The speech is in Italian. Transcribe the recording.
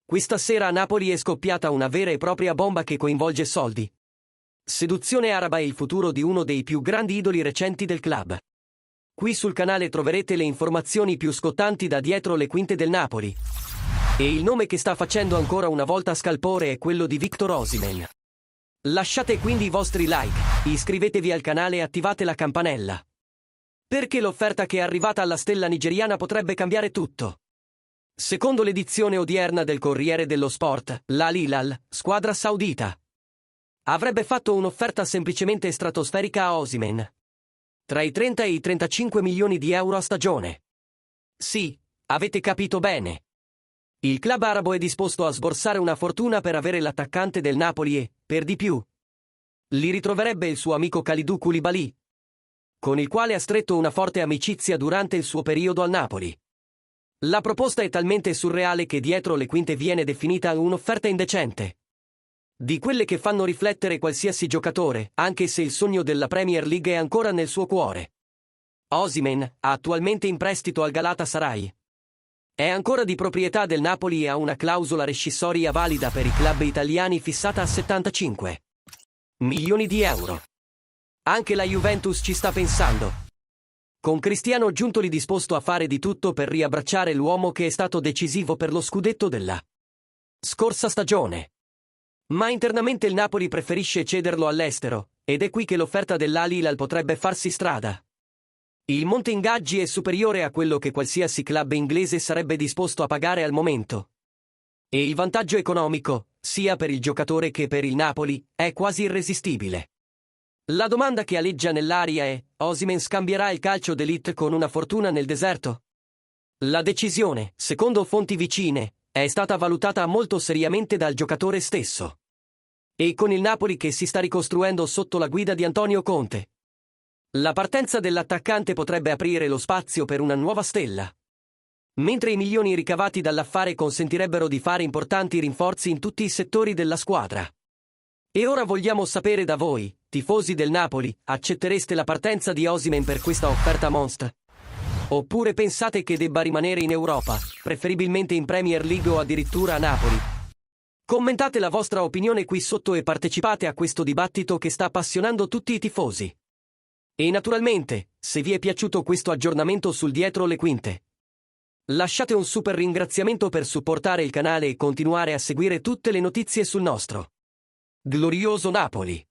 Questa sera a Napoli è scoppiata una vera e propria bomba che coinvolge soldi, seduzione araba e il futuro di uno dei più grandi idoli recenti del club. Qui sul canale troverete le informazioni più scottanti da dietro le quinte del Napoli. E il nome che sta facendo ancora una volta scalpore è quello di Victor Osimhen. Lasciate quindi i vostri like, iscrivetevi al canale e attivate la campanella. Perché l'offerta che è arrivata alla stella nigeriana potrebbe cambiare tutto. Secondo l'edizione odierna del Corriere dello Sport, l'Al Hilal, squadra saudita, avrebbe fatto un'offerta semplicemente stratosferica a Osimhen. Tra i 30 e i 35 milioni di euro a stagione. Sì, avete capito bene. Il club arabo è disposto a sborsare una fortuna per avere l'attaccante del Napoli e, per di più, li ritroverebbe il suo amico Kalidou Koulibaly, con il quale ha stretto una forte amicizia durante il suo periodo al Napoli. La proposta è talmente surreale che dietro le quinte viene definita un'offerta indecente. Di quelle che fanno riflettere qualsiasi giocatore, anche se il sogno della Premier League è ancora nel suo cuore. Osimhen, attualmente in prestito al Galatasaray, è ancora di proprietà del Napoli e ha una clausola rescissoria valida per i club italiani fissata a 75 milioni di euro. Anche la Juventus ci sta pensando, con Cristiano Giuntoli disposto a fare di tutto per riabbracciare l'uomo che è stato decisivo per lo scudetto della scorsa stagione. Ma internamente il Napoli preferisce cederlo all'estero, ed è qui che l'offerta dell'Al Hilal potrebbe farsi strada. Il monte ingaggi è superiore a quello che qualsiasi club inglese sarebbe disposto a pagare al momento. E il vantaggio economico, sia per il giocatore che per il Napoli, è quasi irresistibile. La domanda che aleggia nell'aria è: Osimhen scambierà il calcio d'élite con una fortuna nel deserto? La decisione, secondo fonti vicine, è stata valutata molto seriamente dal giocatore stesso. E con il Napoli che si sta ricostruendo sotto la guida di Antonio Conte, la partenza dell'attaccante potrebbe aprire lo spazio per una nuova stella. Mentre i milioni ricavati dall'affare consentirebbero di fare importanti rinforzi in tutti i settori della squadra. E ora vogliamo sapere da voi, tifosi del Napoli, accettereste la partenza di Osimhen per questa offerta monstra? Oppure pensate che debba rimanere in Europa, preferibilmente in Premier League o addirittura a Napoli? Commentate la vostra opinione qui sotto e partecipate a questo dibattito che sta appassionando tutti i tifosi. E naturalmente, se vi è piaciuto questo aggiornamento sul dietro le quinte, lasciate un super ringraziamento per supportare il canale e continuare a seguire tutte le notizie sul nostro glorioso Napoli.